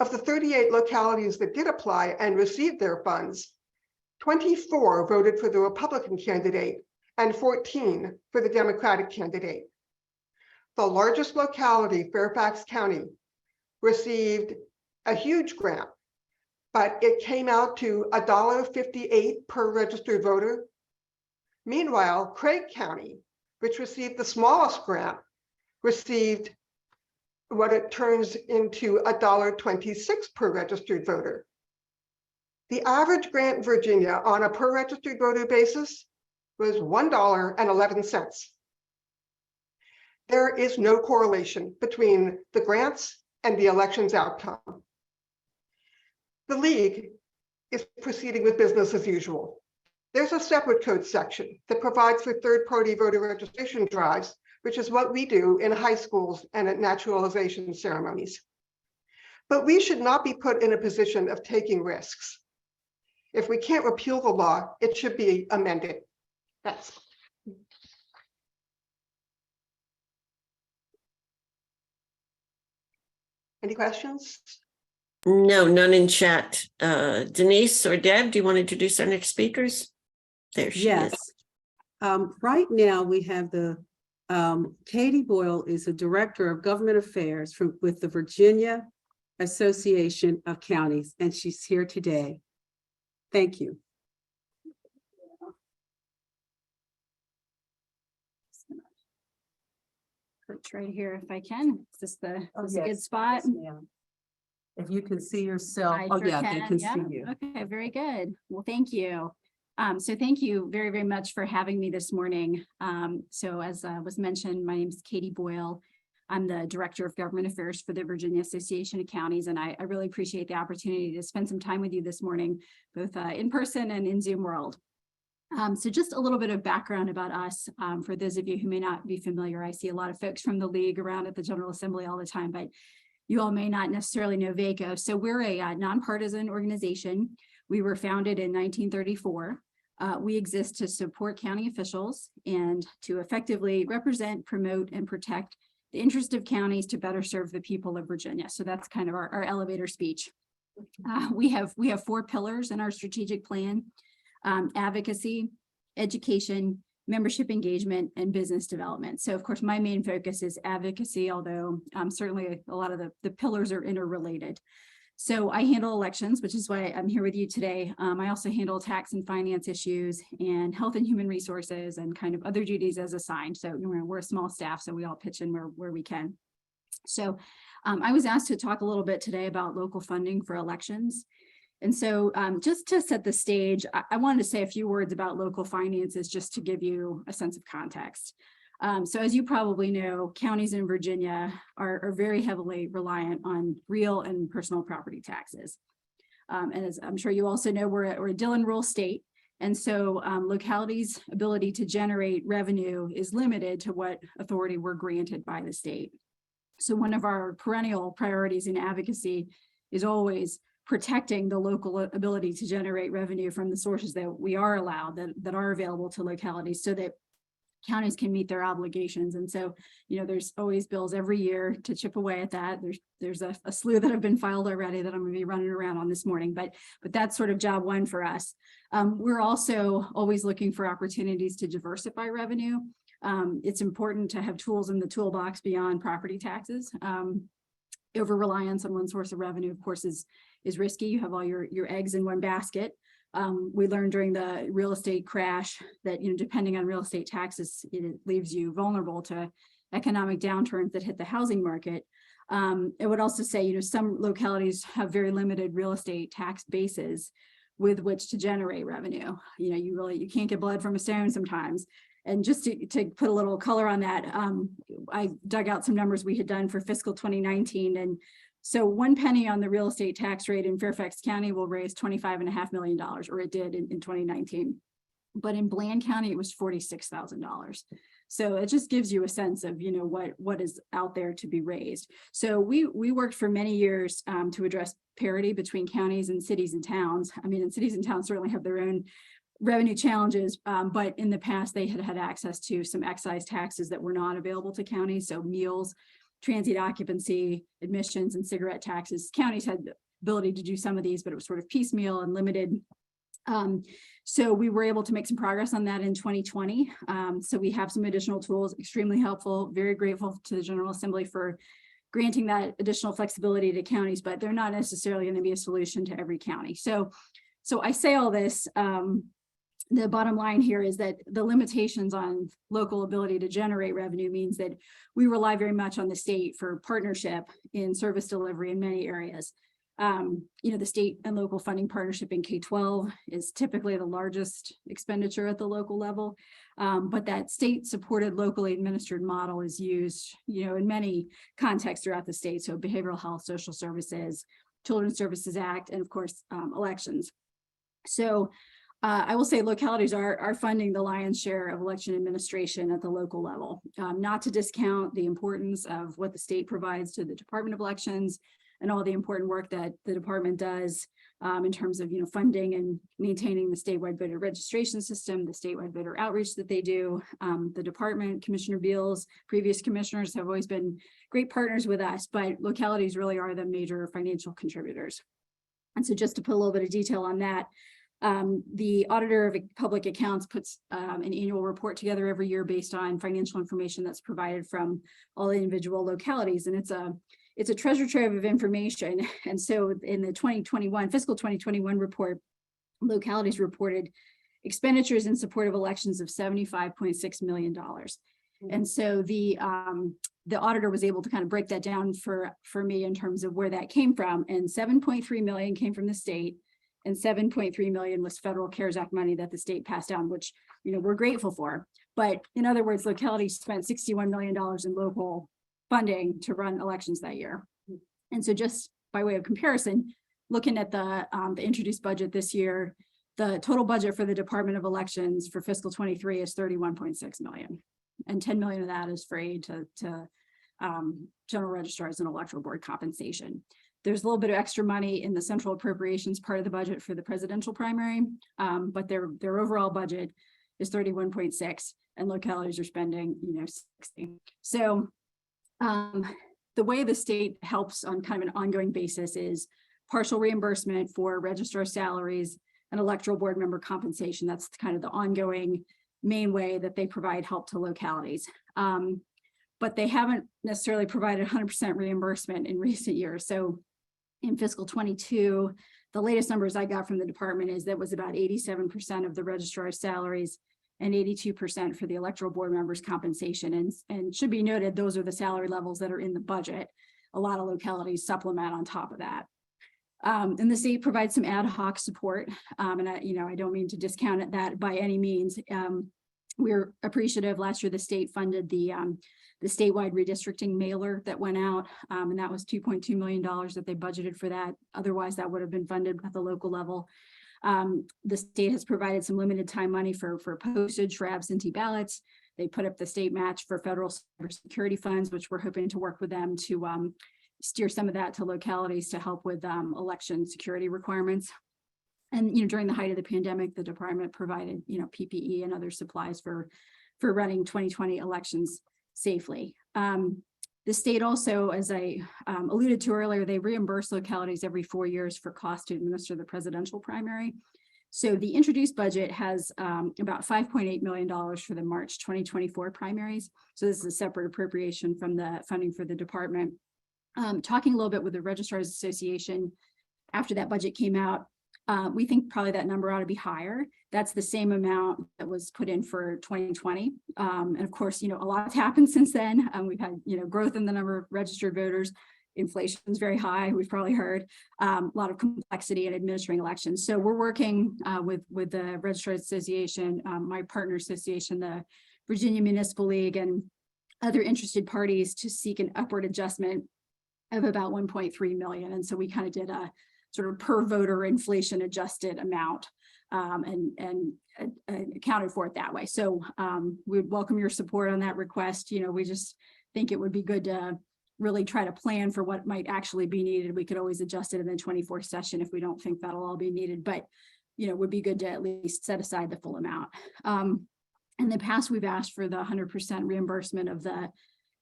Of the 38 localities that did apply and received their funds, 24 voted for the Republican candidate and 14 for the Democratic candidate. The largest locality, Fairfax County, received a huge grant, but it came out to $1.58 per registered voter. Meanwhile, Craig County, which received the smallest grant, received what it turns into $1.26 per registered voter. The average grant in Virginia on a per registered voter basis was $1.11. There is no correlation between the grants and the election's outcome. The League is proceeding with business as usual. There's a separate code section that provides for third-party voter registration drives, which is what we do in high schools and at naturalization ceremonies. But we should not be put in a position of taking risks. If we can't repeal the law, it should be amended. That's. Any questions? No, none in chat. Denise or Deb, do you want to introduce our next speakers? There she Yes. is. Right now we have the Katie Boyle is the Director of Government Affairs with the Virginia Association of Counties, and she's here today. Thank you. Perch right here if I can. Is this a good yes. spot? Yes, ma'am. If you can see yourself. I Oh, sure yeah, they can yeah. see you. Okay, very good. Well, thank you. So thank you very, very much for having me this morning. So as was mentioned, my name is Katie Boyle. I'm the Director of Government Affairs for the Virginia Association of Counties, and I really appreciate the opportunity to spend some time with you this morning, both in person and in Zoom world. So just a little bit of background about us. For those of you who may not be familiar, I see a lot of folks from the League around at the General Assembly all the time, but you all may not necessarily know VaCo. So we're a nonpartisan organization. We were founded in 1934. We exist to support county officials and to effectively represent, promote, and protect the interest of counties to better serve the people of Virginia. So that's kind of our elevator speech. We have 4 pillars in our strategic plan: advocacy, education, membership engagement, and business development. So of course, my main focus is advocacy, although certainly a lot of the pillars are interrelated. So I handle elections, which is why I'm here with you today. I also handle tax and finance issues and health and human resources and kind of other duties as assigned. So we're a small staff, so we all pitch in where we can. So I was asked to talk a little bit today about local funding for elections. And so just to set the stage, I wanted to say a few words about local finances just to give you a sense of context. So as you probably know, counties in Virginia are very heavily reliant on real and personal property taxes. And as I'm sure you also know, we're a Dillon rural state. And so localities' ability to generate revenue is limited to what authority we're granted by the state. So one of our perennial priorities in advocacy is always protecting the local ability to generate revenue from the sources that we are allowed, that are available to localities, so that counties can meet their obligations. And so, there's always bills every year to chip away at that. There's a slew that have been filed already that I'm going to be running around on this morning, but that's sort of job one for us. We're also always looking for opportunities to diversify revenue. It's important to have tools in the toolbox beyond property taxes. Over-reliance on one source of revenue, of course, is risky. You have all your eggs in one basket. We learned during the real estate crash that, depending on real estate taxes, it leaves you vulnerable to economic downturns that hit the housing market. It would also say, some localities have very limited real estate tax bases with which to generate revenue. You can't get blood from a stone sometimes. And just to put a little color on that, I dug out some numbers we had done for fiscal 2019. And so 1 penny on the real estate tax rate in Fairfax County will raise $25.5 million, or it did in 2019. But in Bland County, it was $46,000. So it just gives you a sense of, you know, what is out there to be raised. So we worked for many years to address parity between counties and cities and towns. I mean, and cities and towns certainly have their own revenue challenges, but in the past they had access to some excise taxes that were not available to counties. So meals, transient occupancy, admissions, and cigarette taxes. Counties had the ability to do some of these, but it was sort of piecemeal and limited. So we were able to make some progress on that in 2020. So we have some additional tools, extremely helpful, very grateful to the General Assembly for granting that additional flexibility to counties, but they're not necessarily going to be a solution to every county. So I say all this, the bottom line here is that the limitations on local ability to generate revenue means that we rely very much on the state for partnership in service delivery in many areas. You know, the state and local funding partnership in K-12 is typically the largest expenditure at the local level, but that state supported locally administered model is used, you know, in many contexts throughout the state. So behavioral health, social services, Children's Services Act, and of course, elections. So I will say localities are funding the lion's share of election administration at the local level, not to discount the importance of what the state provides to the Department of Elections and all the important work that the department does in terms of, you know, funding and maintaining the statewide voter registration system, the statewide voter outreach that they do. The department, Commissioner Beals, previous commissioners have always been great partners with us, but localities really are the major financial contributors. And so just to put a little bit of detail on that, the Auditor of Public Accounts puts an annual report together every year based on financial information that's provided from all individual localities. And it's a treasure trove of information. And so in the fiscal 2021 report, localities reported expenditures in support of elections of $75.6 million. And so the auditor was able to kind of break that down for me in terms of where that came from. And 7.3 million came from the state, and 7.3 million was federal CARES Act money that the state passed down, which, you know, we're grateful for. But in other words, localities spent $61 million in local funding to run elections that year. And so just by way of comparison, looking at the introduced budget this year, the total budget for the Department of Elections for fiscal 23 is 31.6 million. And 10 million of that is for aid to general registrars and electoral board compensation. There's a little bit of extra money in the central appropriations part of the budget for the presidential primary, but their overall budget is 31.6, and localities are spending, you know, 60. So the way the state helps on kind of an ongoing basis is partial reimbursement for registrar salaries and electoral board member compensation. That's kind of the ongoing main way that they provide help to localities. But they haven't necessarily provided 100% reimbursement in recent years. So in fiscal 22, the latest numbers I got from the department is that was about 87% of the registrar's salaries and 82% for the electoral board members' compensation. And should be noted, those are the salary levels that are in the budget. A lot of localities supplement on top of that. And the state provides some ad hoc support. And I don't mean to discount that by any means. We're appreciative. Last year, the state funded the statewide redistricting mailer that went out, and that was $2.2 million that they budgeted for that. Otherwise, that would have been funded at the local level. The state has provided some limited time money for postage for absentee ballots. They put up the state match for federal cybersecurity funds, which we're hoping to work with them to steer some of that to localities to help with election security requirements. And, you know, during the height of the pandemic, the department provided, you know, PPE and other supplies for running 2020 elections safely. The state also, as I alluded to earlier, they reimburse localities every 4 years for cost to administer the presidential primary. So the introduced budget has about $5.8 million for the March 2024 primaries. So this is a separate appropriation from the funding for the department. Talking a little bit with the Registrars Association after that budget came out, we think probably that number ought to be higher. That's the same amount that was put in for 2020. And of course, you know, a lot's happened since then. We've had, you know, growth in the number of registered voters. Inflation is very high. We've probably heard a lot of complexity in administering elections. So we're working with the Registrars Association, my partner association, the Virginia Municipal League, and other interested parties to seek an upward adjustment of about 1.3 million. And so we kind of did a sort of per voter inflation adjusted amount. and accounted for it that way. So we would welcome your support on that request. You know, we just think it would be good to really try to plan for what might actually be needed. We could always adjust it in the 24th session if we don't think that'll all be needed, but you know, it would be good to at least set aside the full amount. In the past, we've asked for the 100% reimbursement of the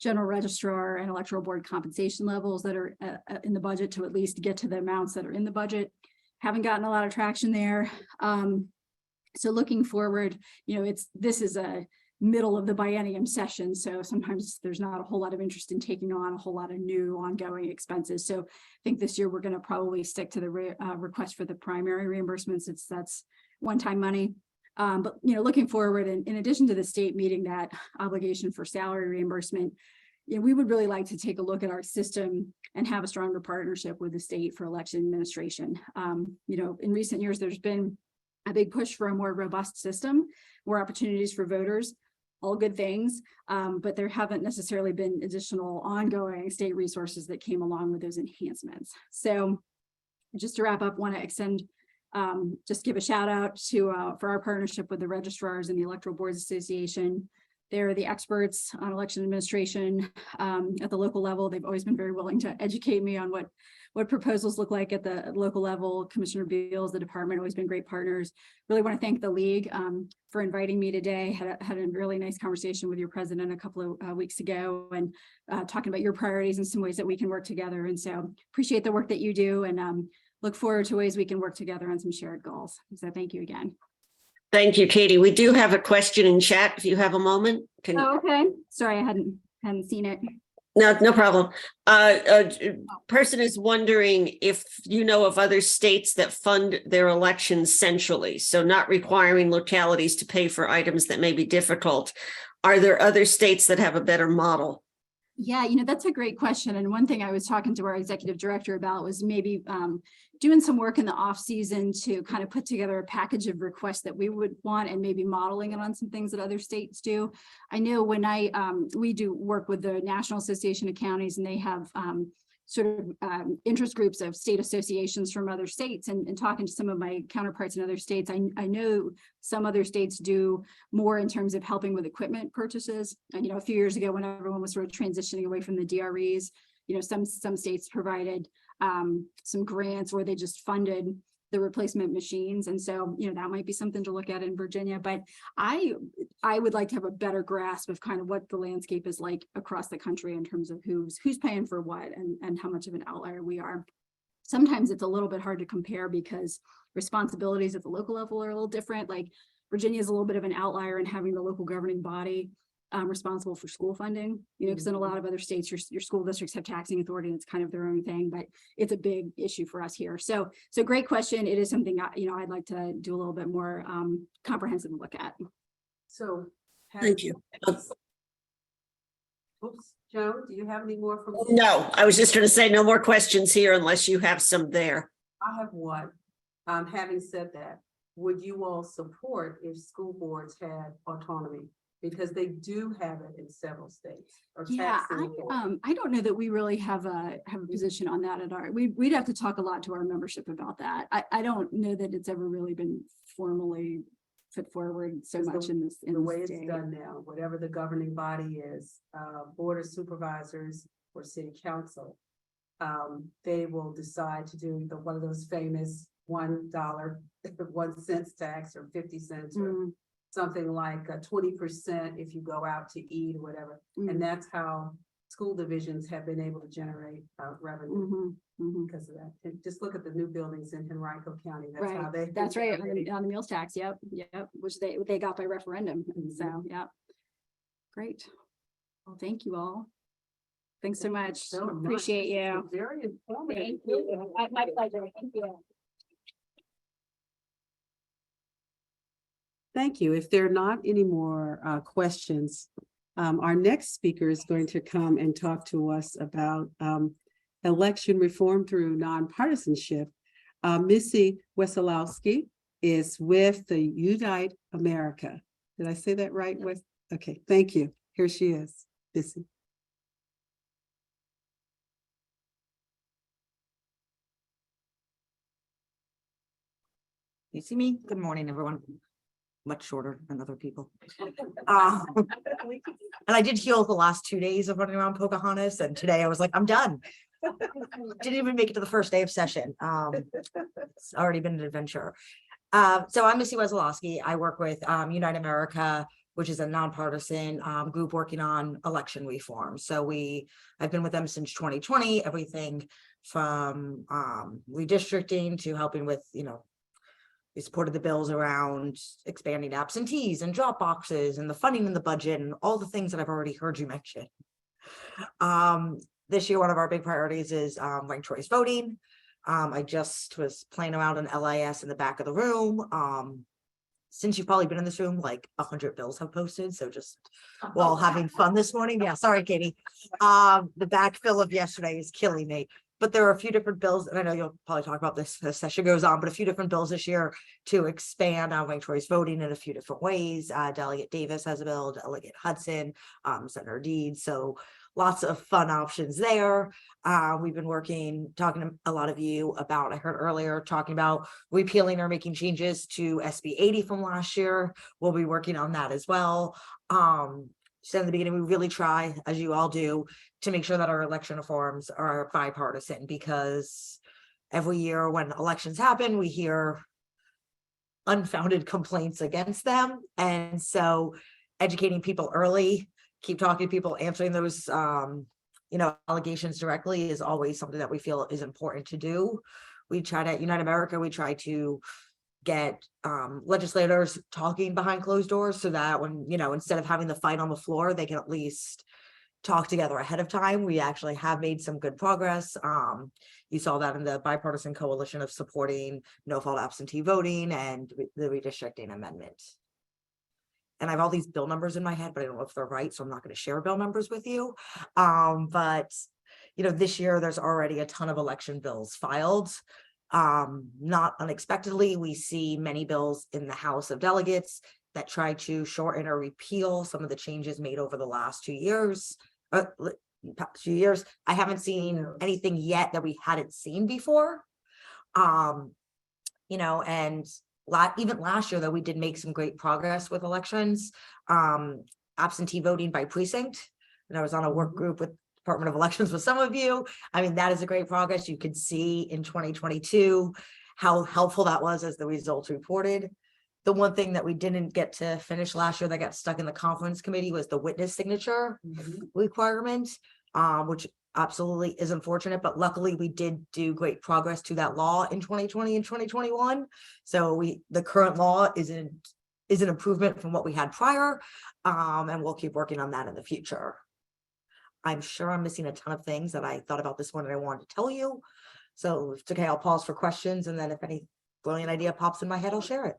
general registrar and electoral board compensation levels that are in the budget to at least get to the amounts that are in the budget. Haven't gotten a lot of traction there. So looking forward, you know, this is a middle of the biennium session. So sometimes there's not a whole lot of interest in taking on a whole lot of new ongoing expenses. So I think this year we're going to probably stick to the request for the primary reimbursements. That's one-time money. But, you know, looking forward, and in addition to the state meeting that obligation for salary reimbursement, you know, we would really like to take a look at our system and have a stronger partnership with the state for election administration. You know, in recent years, there's been a big push for a more robust system, more opportunities for voters, all good things, but there haven't necessarily been additional ongoing state resources that came along with those enhancements. So just to wrap up, want to extend just give a shout out to for our partnership with the registrars and the Electoral Boards Association. They're the experts on election administration at the local level. They've always been very willing to educate me on what proposals look like at the local level. Commissioner Beals, the department, always been great partners. Really want to thank the league for inviting me today. Had a really nice conversation with your president a couple of weeks ago, and talking about your priorities and some ways that we can work together. And so appreciate the work that you do, and look forward to ways we can work together on some shared goals. So thank you again. Thank you, Katie. We do have a question in chat if you have a moment. Oh, okay. Sorry, I hadn't seen it. No problem. Person is wondering if you know of other states that fund their elections centrally, so not requiring localities to pay for items that may be difficult. Are there other states that have a better model? Yeah, you know, that's a great question. And one thing I was talking to our executive director about was maybe doing some work in the off season to kind of put together a package of requests that we would want, and maybe modeling it on some things that other states do. I know when we do work with the National Association of Counties, and they have sort of interest groups of state associations from other states, and talking to some of my counterparts in other states, I know some other states do more in terms of helping with equipment purchases. And, you know, a few years ago when everyone was sort of transitioning away from the DREs, you know, some states provided some grants, or they just funded the replacement machines. And so, you know, that might be something to look at in Virginia, but I would like to have a better grasp of kind of what the landscape is like across the country in terms of who's paying for what, and how much of an outlier we are. Sometimes it's a little bit hard to compare because responsibilities at the local level are a little different. Like Virginia is a little bit of an outlier in having the local governing body responsible for school funding, you know, because in a lot of other states, your school districts have taxing authority, and it's kind of their own thing, but it's a big issue for us here. So great question. It is something, you know, I'd like to do a little bit more comprehensive look at. So. Thank you. Oops, Joan, do you have any more from? No, I was just going to say no more questions here unless you have some there. I have one. Having said that, would you all support if school boards had autonomy? Because they do have it in several states. Yeah, I don't know that we really have a position on that at our. We'd have to talk a lot to our membership about that. I don't know that it's ever really been formally put forward so much in this. The way it's done now, whatever the governing body is, board of supervisors or city council, they will decide to do one of those famous $1 1 cent tax, or 50 cents, or something like 20% if you go out to eat or whatever. And that's how school divisions have been able to generate revenue because of that. And just look at the new buildings in Henrico County. That's how they. That's right, on the meals tax. Yep, which they got by referendum. And so, yeah, great. Well, thank you all. Thanks so much. Appreciate you. Very informative. Thank you. My pleasure. Thank you. Thank you. If there are not any more questions, our next speaker is going to come and talk to us about election reform through nonpartisanship. Missey Wesolowski is with the Unite America. Did I say that right? Okay, thank you. Here she is, Missey. You see me? Good morning, everyone. Much shorter than other people. And I did heal the last 2 days of running around Pocahontas, and today I was like, I'm done. Didn't even make it to the first day of session. It's already been an adventure. So I'm Missey Wesolowski. I work with Unite America, which is a nonpartisan group working on election reform. So I've been with them since 2020, everything from redistricting to helping with, we supported the bills around expanding absentees and drop boxes and the funding in the budget and all the things that I've already heard you mention. This year, one of our big priorities is ranked choice voting. I just was playing around in LIS in the back of the room. Since you've probably been in this room, like 100 bills have posted. So just while having fun this morning. Yeah, sorry, Katie. The backfill of yesterday is killing me. But there are a few different bills, and I know you'll probably talk about this as session goes on, but a few different bills this year to expand ranked choice voting in a few different ways. Delegate Davis has a bill, Delegate Hudson, Senator Deed. So lots of fun options there. We've been talking to a lot of you about, I heard earlier, talking about repealing or making changes to SB 80 from last year. We'll be working on that as well. So in the beginning, we really try, as you all do, to make sure that our election reforms are bipartisan, because every year when elections happen, we hear unfounded complaints against them. And so educating people early, keep talking to people, answering those allegations directly is always something that we feel is important to do. We try to, at Unite America, we try to get legislators talking behind closed doors so that when, instead of having the fight on the floor, they can at least talk together ahead of time. We actually have made some good progress. You saw that in the bipartisan coalition of supporting no fault absentee voting and the redistricting amendment. And I have all these bill numbers in my head, but I don't know if they're right, so I'm not going to share bill numbers with you. But this year there's already a ton of election bills filed. Not unexpectedly, we see many bills in the House of Delegates that try to shorten or repeal some of the changes made over the last 2 years. I haven't seen anything yet that we hadn't seen before. And even last year, though, we did make some great progress with elections. Absentee voting by precinct, and I was on a work group with Department of Elections with some of you. I mean, that is a great progress. You could see in 2022 how helpful that was as the results reported. The one thing that we didn't get to finish last year that got stuck in the conference committee was the witness signature requirement, which absolutely is unfortunate, but luckily we did do great progress to that law in 2020 and 2021. So the current law is an improvement from what we had prior, and we'll keep working on that in the future. I'm sure I'm missing a ton of things that I thought about this one and I wanted to tell you. So if it's okay, I'll pause for questions, and then if any brilliant idea pops in my head, I'll share it.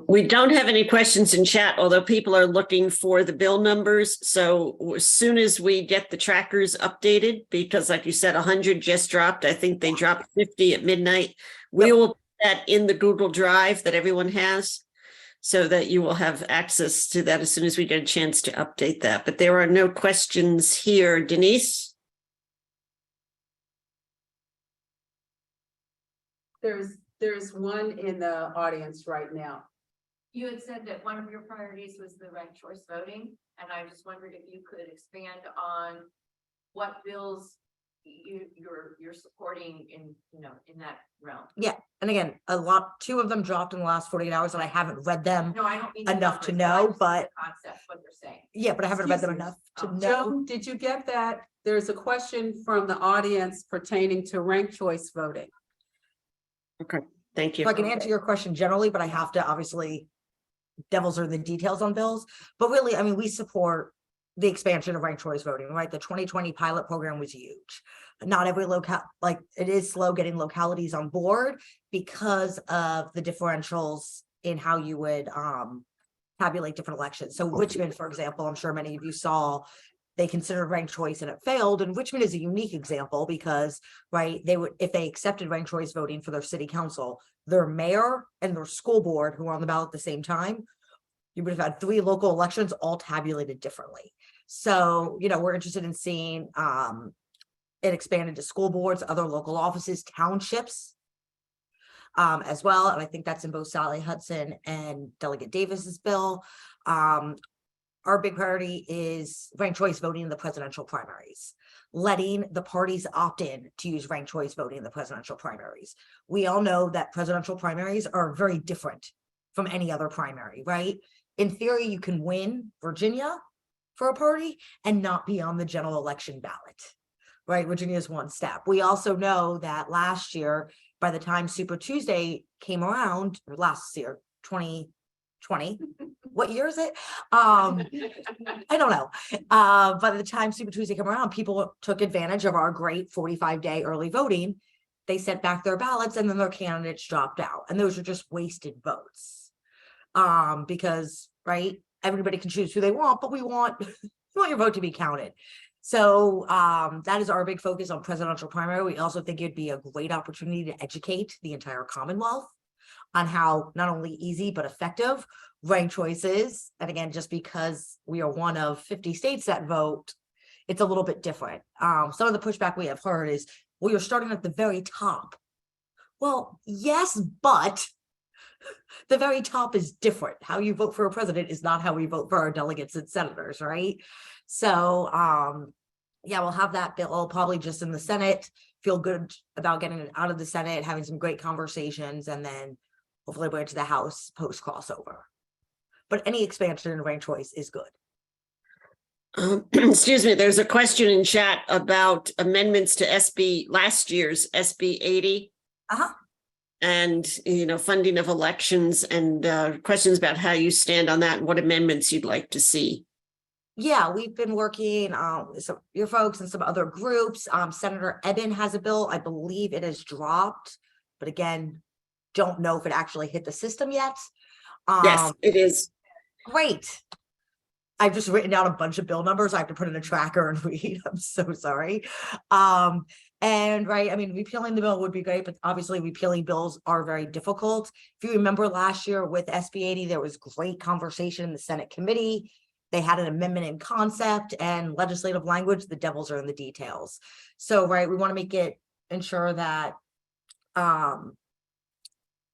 We don't have any questions in chat, although people are looking for the bill numbers. So as soon as we get the trackers updated, because like you said, 100 just dropped. I think they dropped 50 at midnight. We will put that in the Google Drive that everyone has, so that you will have access to that as soon as we get a chance to update that. But there are no questions here. Denise? There's one in the audience right now. You had said that one of your priorities was the ranked choice voting, and I just wondered if you could expand on what bills you're supporting in that realm. Yeah, and again, two of them dropped in the last 48 hours, and I haven't read them. No, I don't mean enough to numbers, know, just but the concept, what they're saying. Yeah, but I haven't read them enough to know. Joan, did you get that? There's a question from the audience pertaining to ranked choice voting. Okay, thank you. So I can answer your question generally, but I have to obviously devils are the details on bills. But really, I mean, we support the expansion of ranked choice voting, right? The 2020 pilot program was huge. Not every it is slow getting localities on board because of the differentials in how you would tabulate different elections. So Richmond, for example, I'm sure many of you saw, they considered ranked choice and it failed. And Richmond is a unique example because, right, if they accepted ranked choice voting for their city council, their mayor and their school board, who were on the ballot at the same time, you would have had 3 local elections all tabulated differently. So, we're interested in seeing it expanded to school boards, other local offices, townships. as well. And I think that's in both Sally Hudson and Delegate Davis's bill. Our big priority is ranked choice voting in the presidential primaries, letting the parties opt in to use ranked choice voting in the presidential primaries. We all know that presidential primaries are very different from any other primary, right? In theory, you can win Virginia for a party and not be on the general election ballot, right? Virginia is one step. We also know that last year, by the time Super Tuesday came around, or last year, 2020, what year is it? I don't know. By the time Super Tuesday came around, people took advantage of our great 45-day early voting. They sent back their ballots and then their candidates dropped out. And those are just wasted votes. Because, right, everybody can choose who they want, but we want your vote to be counted. So that is our big focus on presidential primary. We also think it'd be a great opportunity to educate the entire Commonwealth on how not only easy but effective ranked choice is. And again, just because we are one of 50 states that vote, it's a little bit different. Some of the pushback we have heard is, well, you're starting at the very top. Well, yes, but the very top is different. How you vote for a president is not how we vote for our delegates and senators, right? So yeah, we'll have that bill probably just in the Senate, feel good about getting it out of the Senate, having some great conversations, and then hopefully bring it to the House post crossover. But any expansion in ranked choice is good. Excuse me, there's a question in chat about amendments to last year's SB 80. And, you know, funding of elections, and questions about how you stand on that and what amendments you'd like to see. Yeah, we've been working with some your folks and some other groups. Senator Eben has a bill. I believe it has dropped, but again, don't know if it actually hit the system yet. Yes, it is. Great. I've just written down a bunch of bill numbers. I have to put in a tracker and read. I'm so sorry. And right, I mean, repealing the bill would be great, but obviously repealing bills are very difficult. If you remember last year with SB 80, there was great conversation in the Senate committee. They had an amendment in concept and legislative language. The devils are in the details. So, right, we want to ensure that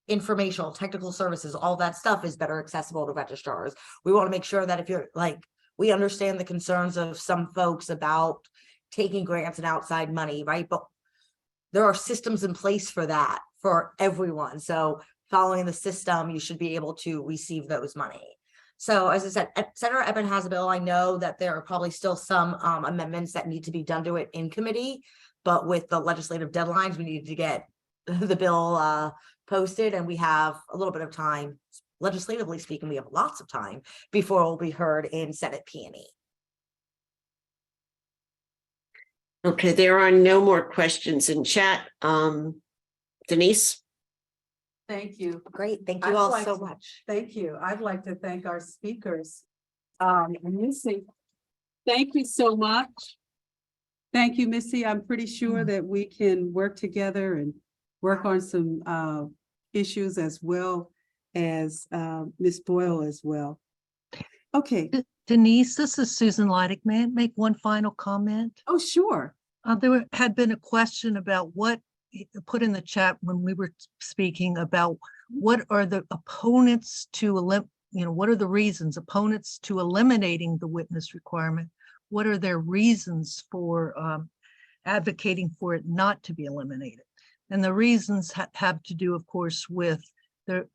informational, technical services, all that stuff is better accessible to registrars. We want to make sure that if you're like, we understand the concerns of some folks about taking grants and outside money, right? But there are systems in place for that for everyone. So following the system, you should be able to receive those money. So as I said, Senator Eben has a bill. I know that there are probably still some amendments that need to be done to it in committee, but with the legislative deadlines, we need to get the bill posted, and we have a little bit of time. Legislatively speaking, we have lots of time before it will be heard in Senate P&E. Okay, there are no more questions in chat. Denise? Thank you. Great, thank I'd you all like so to- much. Thank you. I'd like to thank our speakers. Missy, thank you so much. Thank you, Missy. I'm pretty sure that we can work together and work on some issues as well as Ms. Boyle as well. Okay. Denise, this is Susan Lydick. May I make one final comment? Oh, sure. There had been a question about what put in the chat when we were speaking about what are the opponents to what are the reasons opponents to eliminating the witness requirement? What are their reasons for advocating for it not to be eliminated? And the reasons have to do, of course, with the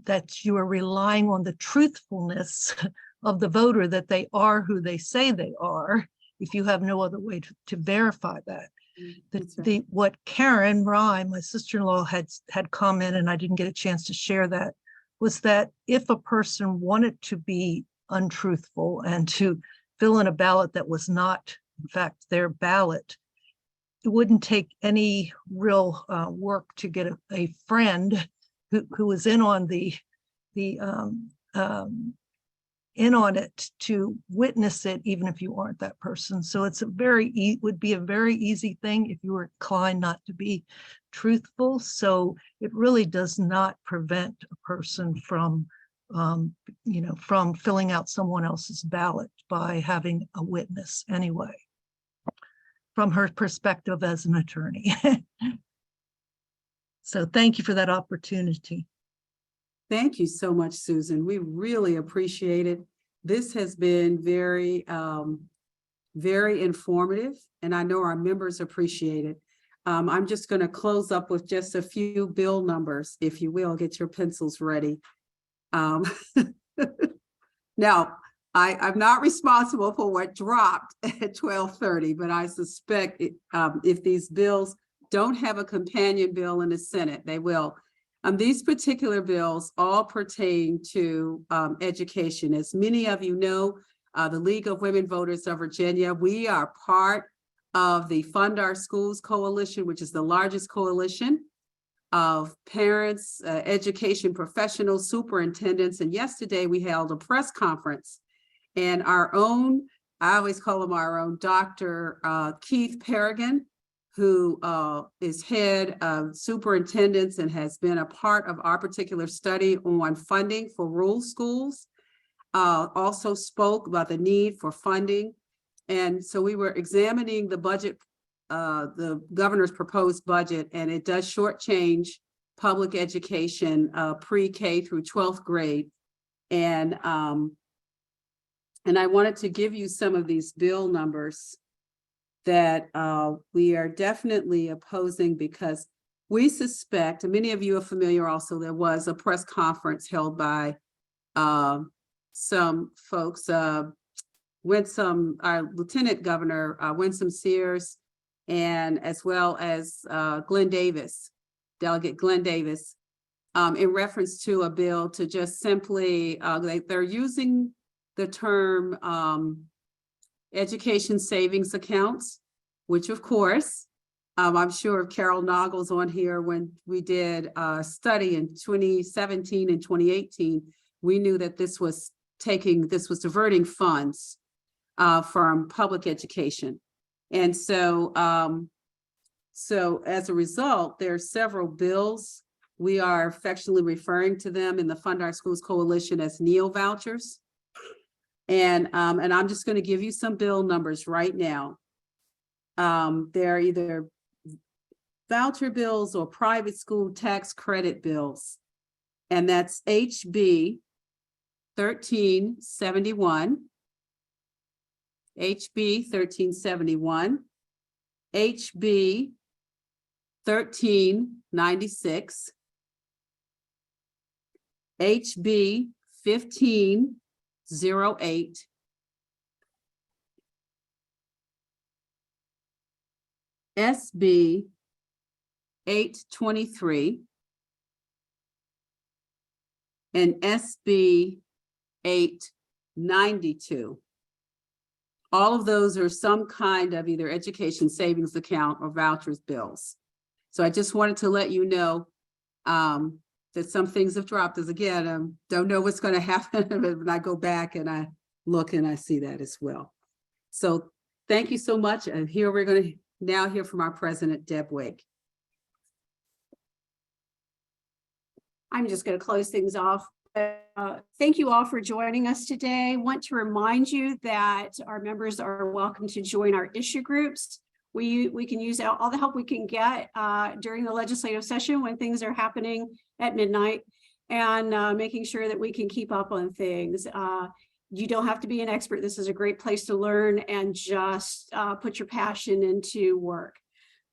that you are relying on the truthfulness of the voter, that they are who they say they are, if you have no other way to verify that. What Karen Rye, my sister-in-law, had commented, and I didn't get a chance to share that, was that if a person wanted to be untruthful and to fill in a ballot that was not, in fact, their ballot, it wouldn't take any real work to get a friend who was in on in on it to witness it, even if you aren't that person. So it's would be a very easy thing if you were inclined not to be truthful. So it really does not prevent a person from from filling out someone else's ballot by having a witness anyway, from her perspective as an attorney. So thank you for that opportunity. Thank you so much, Susan. We really appreciate it. This has been very, very informative, and I know our members appreciate it. I'm just going to close up with just a few bill numbers, if you will. Get your pencils ready. Now, I'm not responsible for what dropped at 12:30, but I suspect if these bills don't have a companion bill in the Senate, they will. These particular bills all pertain to education. As many of you know, the League of Women Voters of Virginia, we are part of the Fund Our Schools Coalition, which is the largest coalition of parents, education professionals, superintendents. And yesterday we held a press conference, and our own, I always call him our own, Dr. Keith Berger, who is head of superintendents and has been a part of our particular study on funding for rural schools, also spoke about the need for funding. And so we were examining the budget, the governor's proposed budget, and it does shortchange public education, pre-K through 12th grade. And I wanted to give you some of these bill numbers that we are definitely opposing, because we suspect, and many of you are familiar also, there was a press conference held by some folks, our Lieutenant Governor, Winsome Sears, and as well as Glenn Davis, Delegate Glenn Davis, in reference to a bill to just simply, they're using the term education savings accounts, which of course, I'm sure if Carol Noggles on here, when we did a study in 2017 and 2018, we knew that this was diverting funds from public education. And so, so as a result, there are several bills. We are affectionately referring to them in the Fund Our Schools Coalition as neo vouchers. And I'm just going to give you some bill numbers right now. They're either voucher bills or private school tax credit bills. And that's HB 1371, HB 1371, HB 1396, HB 1508, SB 823, and SB 892. All of those are some kind of either education savings account or vouchers bills. So I just wanted to let you know that some things have dropped. As again, don't know what's going to happen when I go back and I look and I see that as well. So thank you so much. And here we're going to now hear from our president, Deb Wake. I'm just going to close things off. Thank you all for joining us today. I want to remind you that our members are welcome to join our issue groups. We can use all the help we can get during the legislative session when things are happening at midnight, and making sure that we can keep up on things. You don't have to be an expert. This is a great place to learn and just put your passion into work.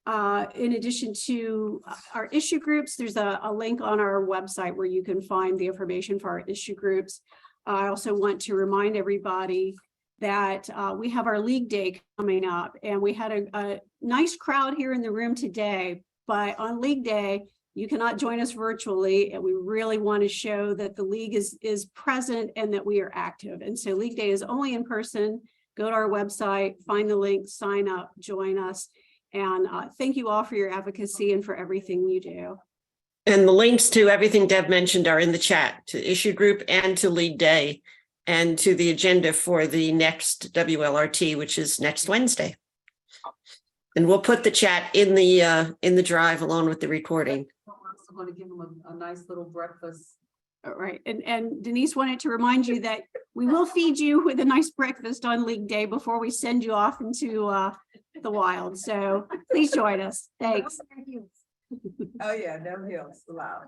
In addition to our issue groups, there's a link on our website where you can find the information for our issue groups. I also want to remind everybody that we have our League Day coming up, and we had a nice crowd here in the room today, but on League Day, you cannot join us virtually, and we really want to show that the League is present and that we are active. And so League Day is only in person. Go to our website, find the link, sign up, join us. And thank you all for your advocacy and for everything you do. And the links to everything Deb mentioned are in the chat, to issue group and to League Day and to the agenda for the next WLRT, which is next Wednesday. And we'll put the chat in the drive along with the recording. I also want to give them a nice little breakfast. All right. And Denise wanted to remind you that we will feed you with a nice breakfast on League Day before we send you off into the wild. So please join us. Thanks. Thank you. Oh, yeah, no hills allowed.